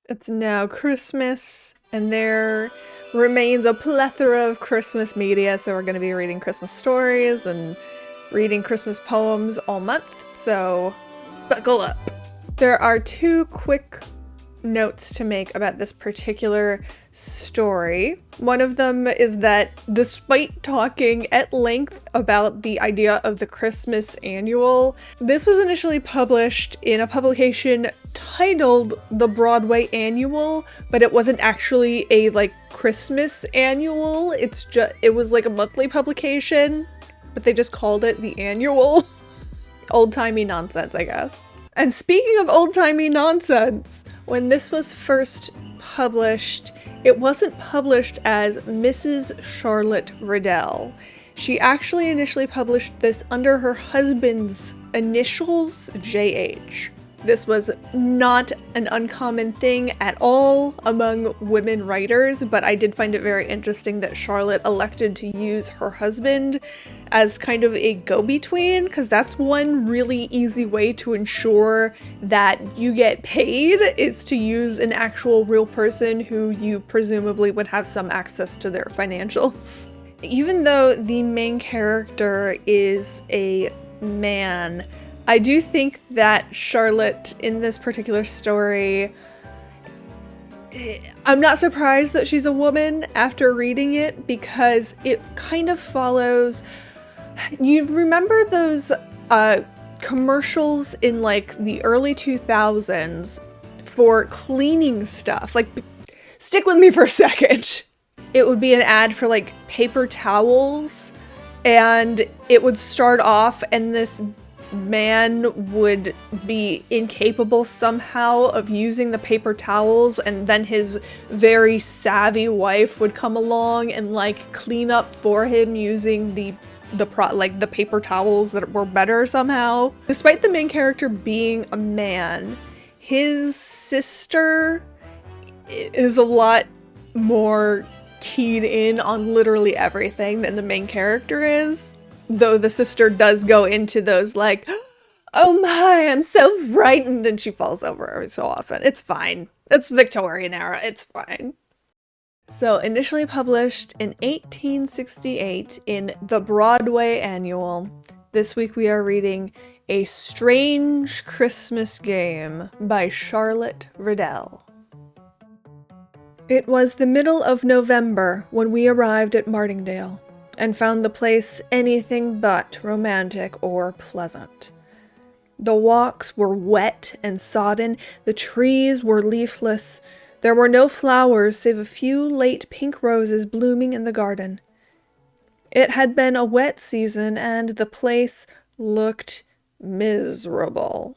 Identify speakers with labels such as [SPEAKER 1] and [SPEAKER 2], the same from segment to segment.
[SPEAKER 1] It's now Christmas, and there remains a plethora of Christmas media, so we're going to be reading Christmas stories and reading Christmas poems all month, so buckle up. There are two quick notes to make about this particular story. One of them is that despite talking at length about the idea of the Christmas annual, this was initially published in a publication titled The Broadway Annual, but it wasn't actually a Christmas annual. It was like a monthly publication, but they just called it the annual. Old-timey nonsense, I guess. And speaking of old-timey nonsense, when this was first published, it wasn't published as Mrs. Charlotte Riddell. She actually initially published this under her husband's initials, JH. This was not an uncommon thing at all among women writers, but I did find it very interesting that Charlotte elected to use her husband as kind of a go-between, because that's one really easy way to ensure that you get paid, is to use an actual real person who you presumably would have some access to their financials. Even though the main character is a man, I do think that Charlotte in this particular story, I'm not surprised that she's a woman after reading it, because it kind of follows. You remember those commercials in the early 2000s for cleaning stuff? Stick with me for a second. It would be an ad for paper towels, and it would start off and this man would be incapable somehow of using the paper towels, and then his very savvy wife would come along and clean up for him using the paper towels that were better somehow. Despite the main character being a man, his sister is a lot more keyed in on literally everything than the main character is. Though the sister does go into those oh my, I'm so frightened, and she falls over every so often. It's fine. It's Victorian era. It's fine. So initially published in 1868 in The Broadway Annual, this week we are reading A Strange Christmas Game by Charlotte Riddell. It was the middle of November when we arrived at Martingale, and found the place anything but romantic or pleasant. The walks were wet and sodden, the trees were leafless, there were no flowers save a few late pink roses blooming in the garden. It had been a wet season, and the place looked miserable.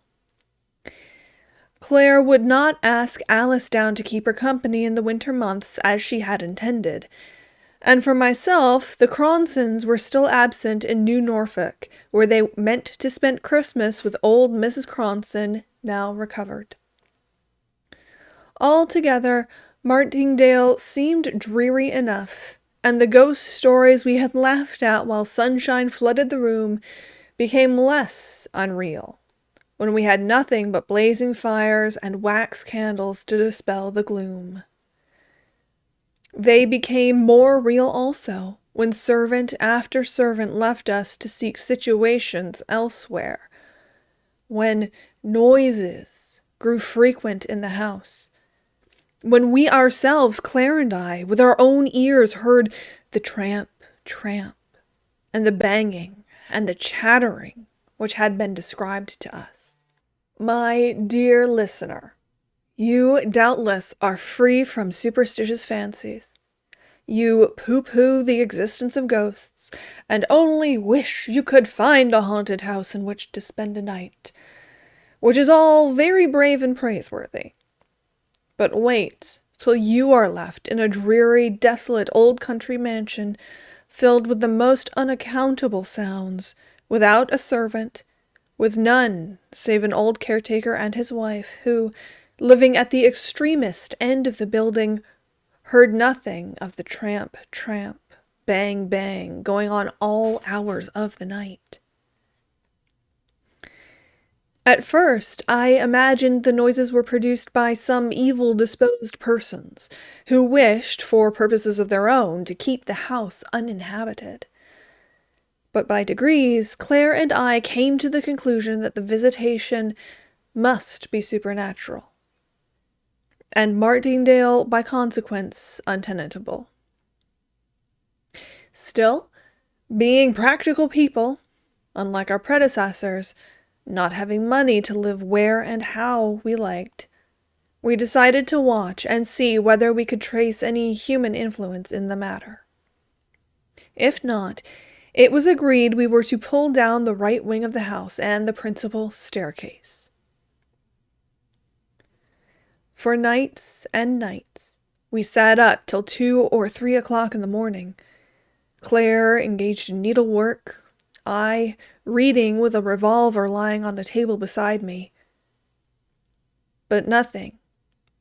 [SPEAKER 1] Claire would not ask Alice down to keep her company in the winter months as she had intended, and for myself, the Cronsons were still absent in New Norfolk, where they meant to spend Christmas with old Mrs. Cronson, now recovered. Altogether, Martingale seemed dreary enough, and the ghost stories we had laughed at while sunshine flooded the room became less unreal, when we had nothing but blazing fires and wax candles to dispel the gloom. They became more real also, when servant after servant left us to seek situations elsewhere, when noises grew frequent in the house, when we ourselves, Claire and I, with our own ears heard the tramp, tramp, and the banging, and the chattering which had been described to us. My dear listener, you doubtless are free from superstitious fancies. You pooh-pooh the existence of ghosts, and only wish you could find a haunted house in which to spend a night, which is all very brave and praiseworthy. But wait till you are left in a dreary, desolate old country mansion, filled with the most unaccountable sounds, without a servant, with none save an old caretaker and his wife, who, living at the extremest end of the building, heard nothing of the tramp, tramp, bang, bang going on all hours of the night. At first, I imagined the noises were produced by some evil-disposed persons, who wished, for purposes of their own, to keep the house uninhabited. But by degrees, Claire and I came to the conclusion that the visitation must be supernatural, and Martingale, by consequence, untenantable. Still, being practical people, unlike our predecessors, not having money to live where and how we liked, we decided to watch and see whether we could trace any human influence in the matter. If not, it was agreed we were to pull down the right wing of the house and the principal staircase. For nights and nights, we sat up till 2 or 3 o'clock in the morning, Claire engaged in needlework, I reading with a revolver lying on the table beside me. But nothing,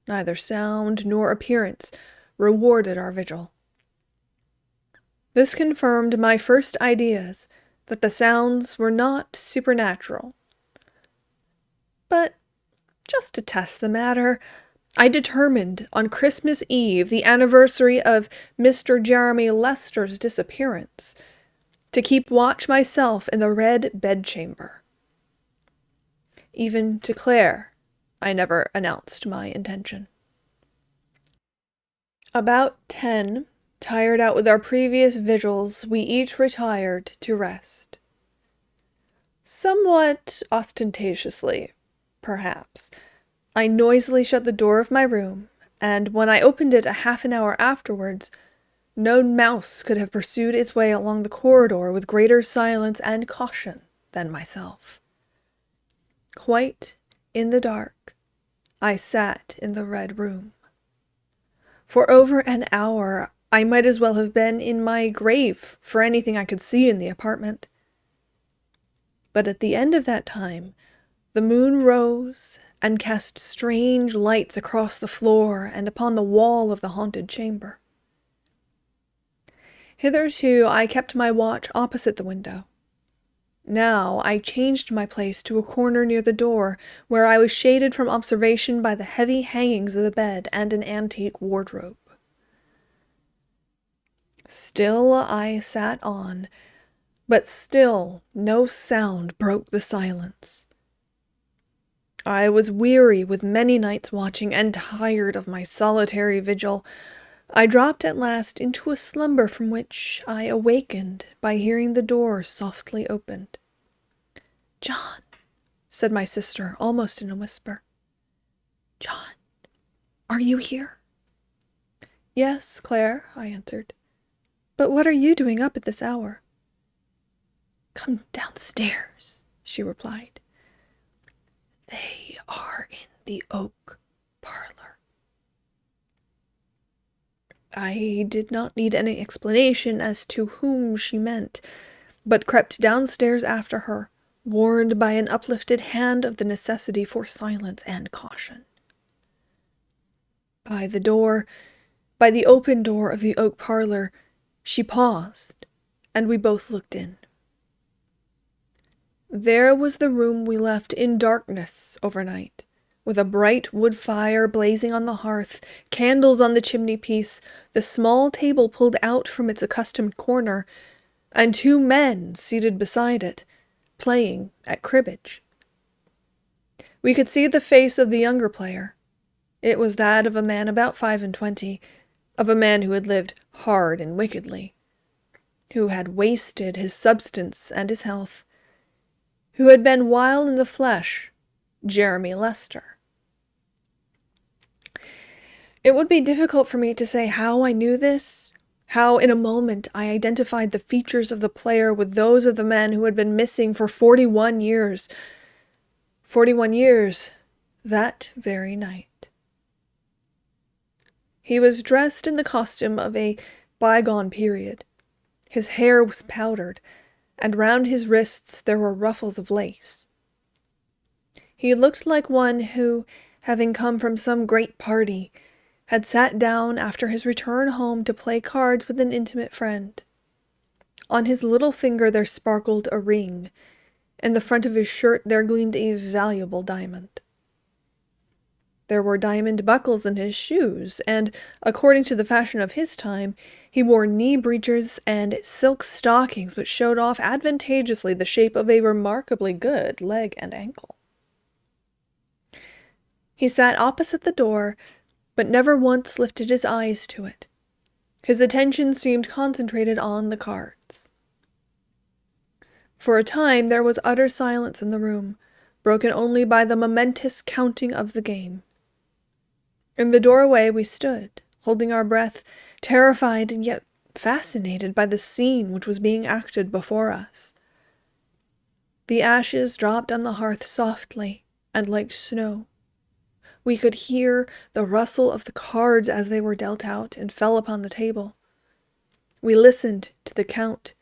[SPEAKER 1] neither sound nor appearance, rewarded our vigil. This confirmed my first ideas that the sounds were not supernatural. But, just to test the matter, I determined on Christmas Eve, the anniversary of Mr. Jeremy Lester's disappearance, to keep watch myself in the red bedchamber. Even to Claire, I never announced my intention. About 10, tired out with our previous vigils, we each retired to rest. Somewhat ostentatiously, perhaps, I noisily shut the door of my room, and when I opened it a half an hour afterwards, no mouse could have pursued its way along the corridor with greater silence and caution than myself. Quite in the dark, I sat in the red room. For over an hour, I might as well have been in my grave for anything I could see in the apartment. But at the end of that time, the moon rose and cast strange lights across the floor and upon the wall of the haunted chamber. Hitherto I kept my watch opposite the window. Now I changed my place to a corner near the door, where I was shaded from observation by the heavy hangings of the bed and an antique wardrobe. Still I sat on, but still no sound broke the silence. I was weary with many nights watching and tired of my solitary vigil. I dropped at last into a slumber from which I awakened by hearing the door softly opened. "John," said my sister, almost in a whisper. "John, are you here?" "Yes, Claire," I answered. "But what are you doing up at this hour?" "Come downstairs," she replied. "They are in the oak parlor." I did not need any explanation as to whom she meant, but crept downstairs after her, warned by an uplifted hand of the necessity for silence and caution. By the open door of the oak parlor, she paused, and we both looked in. There was the room we left in darkness overnight, with a bright wood fire blazing on the hearth, candles on the chimney-piece, the small table pulled out from its accustomed corner, and 2 men seated beside it, playing at cribbage. We could see the face of the younger player. It was that of a man about 25, of a man who had lived hard and wickedly, who had wasted his substance and his health, who had been while in the flesh Jeremy Lester. It would be difficult for me to say how I knew this, how in a moment I identified the features of the player with those of the man who had been missing for 41 years. 41 years, that very night. He was dressed in the costume of a bygone period. His hair was powdered, and round his wrists there were ruffles of lace. He looked like one who, having come from some great party, had sat down after his return home to play cards with an intimate friend. On his little finger there sparkled a ring, In the front of his shirt there gleamed a valuable diamond. There were diamond buckles in his shoes, and, according to the fashion of his time, he wore knee breeches and silk stockings which showed off advantageously the shape of a remarkably good leg and ankle. He sat opposite the door, but never once lifted his eyes to it. His attention seemed concentrated on the cards. For a time there was utter silence in the room, broken only by the momentous counting of the game. In the doorway we stood, holding our breath, terrified and yet fascinated by the scene which was being acted before us. The ashes dropped on the hearth softly and like snow. We could hear the rustle of the cards as they were dealt out and fell upon the table. We listened to the count,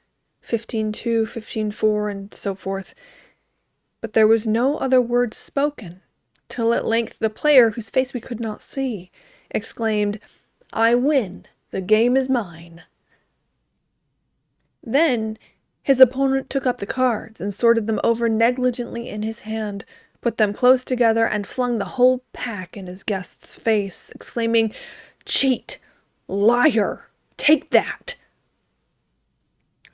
[SPEAKER 1] 15-2, 15-4, and so forth, but there was no other word spoken, till at length the player, whose face we could not see, exclaimed, "I win, the game is mine." Then his opponent took up the cards and sorted them over negligently in his hand, put them close together, and flung the whole pack in his guest's face, exclaiming, "Cheat! Liar! Take that!"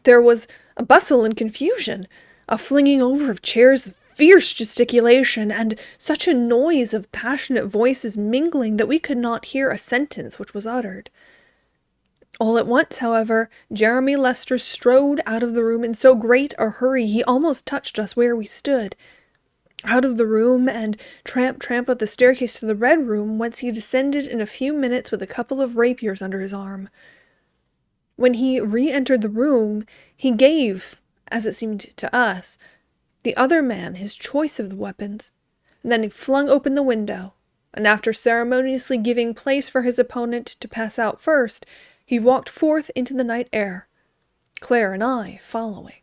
[SPEAKER 1] There was a bustle and confusion, a flinging over of chairs, fierce gesticulation, and such a noise of passionate voices mingling that we could not hear a sentence which was uttered. All at once, however, Jeremy Lester strode out of the room in so great a hurry he almost touched us where we stood. Out of the room, and tramp, tramp up the staircase to the red room, whence he descended in a few minutes with a couple of rapiers under his arm. When he re-entered the room, he gave, as it seemed to us, the other man his choice of the weapons, and then he flung open the window, and after ceremoniously giving place for his opponent to pass out first, he walked forth into the night air, Claire and I following.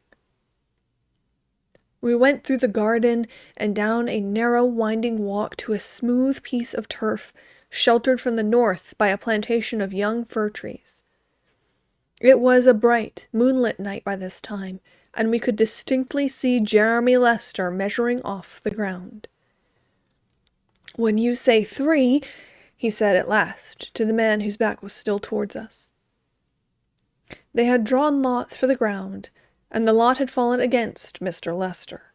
[SPEAKER 1] We went through the garden and down a narrow winding walk to a smooth piece of turf, sheltered from the north by a plantation of young fir trees. It was a bright, moonlit night by this time, and we could distinctly see Jeremy Lester measuring off the ground. "When you say 3, he said at last, to the man whose back was still towards us. They had drawn lots for the ground, and the lot had fallen against Mr. Lester.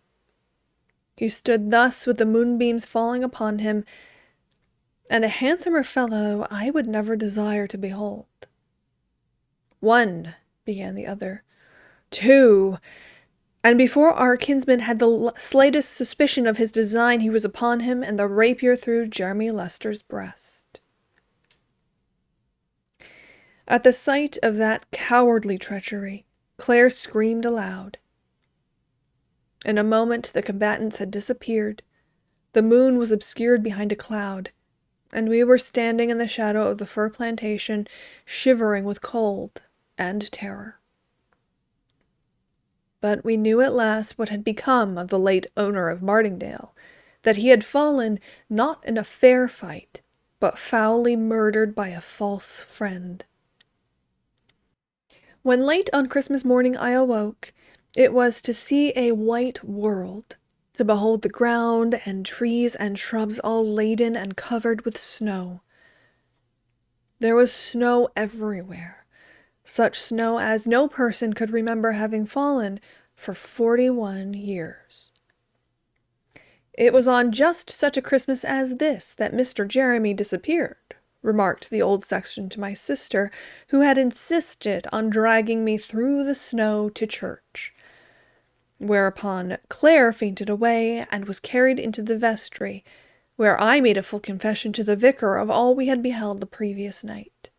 [SPEAKER 1] He stood thus with the moonbeams falling upon him, and a handsomer fellow I would never desire to behold. 1, began the other. 2, and before our kinsman had the slightest suspicion of his design, he was upon him, and the rapier through Jeremy Lester's breast. At the sight of that cowardly treachery, Claire screamed aloud. In a moment the combatants had disappeared, the moon was obscured behind a cloud, and we were standing in the shadow of the fir plantation, shivering with cold and terror. But we knew at last what had become of the late owner of Martingale, that he had fallen not in a fair fight, but foully murdered by a false friend. When late on Christmas morning I awoke, it was to see a white world, to behold the ground and trees and shrubs all laden and covered with snow. There was snow everywhere, such snow as no person could remember having fallen for 41 years. It was on just such a Christmas as this that Mr. Jeremy disappeared, remarked the old sexton to my sister, who had insisted on dragging me through the snow to church. Whereupon Claire fainted away and was carried into the vestry, where I made a full confession to the vicar of all we had beheld the previous night.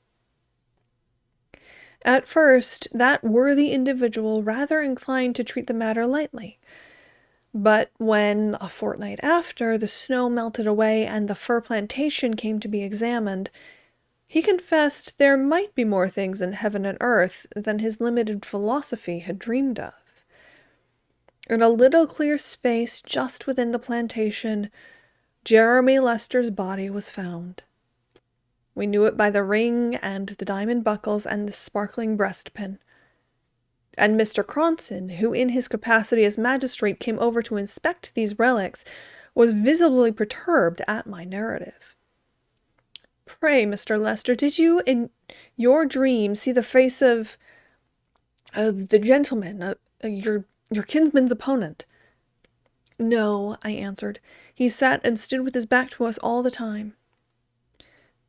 [SPEAKER 1] At first, that worthy individual rather inclined to treat the matter lightly, but when, a fortnight after, the snow melted away and the fir plantation came to be examined, he confessed there might be more things in heaven and earth than his limited philosophy had dreamed of. In a little clear space just within the plantation, Jeremy Lester's body was found. We knew it by the ring and the diamond buckles and the sparkling breastpin. and Mr. Cronson, who in his capacity as magistrate came over to inspect these relics, was visibly perturbed at my narrative. Pray, Mr. Lester, did you, in your dream, see the face of the gentleman, your kinsman's opponent? No, I answered. He sat and stood with his back to us all the time.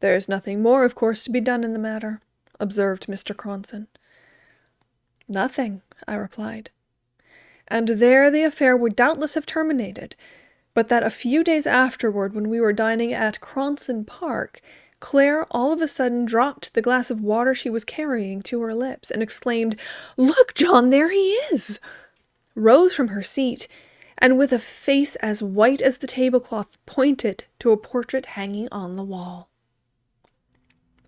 [SPEAKER 1] There's nothing more, of course, to be done in the matter, observed Mr. Cronson. Nothing, I replied. And there the affair would doubtless have terminated, but that a few days afterward, when we were dining at Cronson Park, Claire all of a sudden dropped the glass of water she was carrying to her lips and exclaimed, "Look, John, there he is!" rose from her seat, and with a face as white as the tablecloth pointed to a portrait hanging on the wall.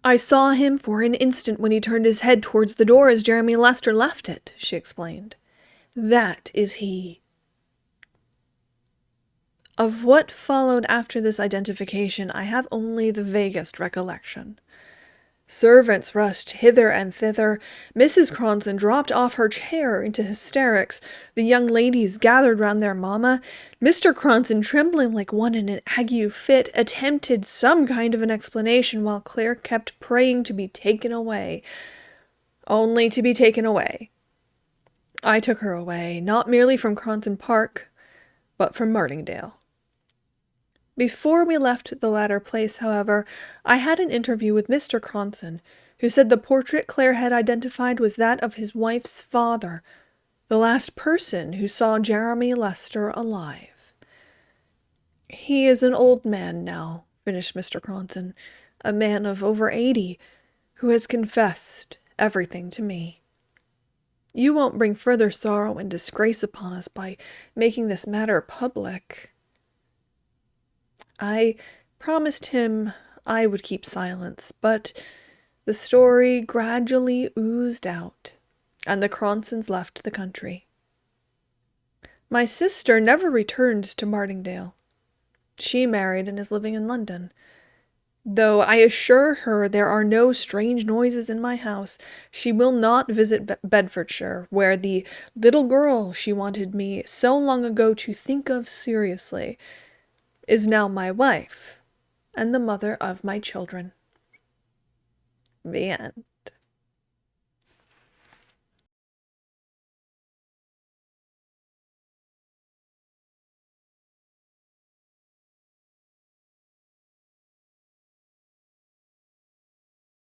[SPEAKER 1] I saw him for an instant when he turned his head towards the door as Jeremy Lester left it, she explained. That is he. Of what followed after this identification, I have only the vaguest recollection. Servants rushed hither and thither. Mrs. Cronson dropped off her chair into hysterics. The young ladies gathered round their mamma. Mr. Cronson, trembling like one in an ague fit, attempted some kind of an explanation while Claire kept praying to be taken away. Only to be taken away. I took her away, not merely from Cronson Park, but from Martingdale. Before we left the latter place, however, I had an interview with Mr. Cronson, who said the portrait Claire had identified was that of his wife's father, the last person who saw Jeremy Lester alive. He is an old man now, finished Mr. Cronson, a man of over 80, who has confessed everything to me. You won't bring further sorrow and disgrace upon us by making this matter public. I promised him I would keep silence, but the story gradually oozed out, and the Cronsons left the country. My sister never returned to Martingdale. She married and is living in London. Though I assure her there are no strange noises in my house, she will not visit Bedfordshire, where the little girl she wanted me so long ago to think of seriously is now my wife and the mother of my children. The end.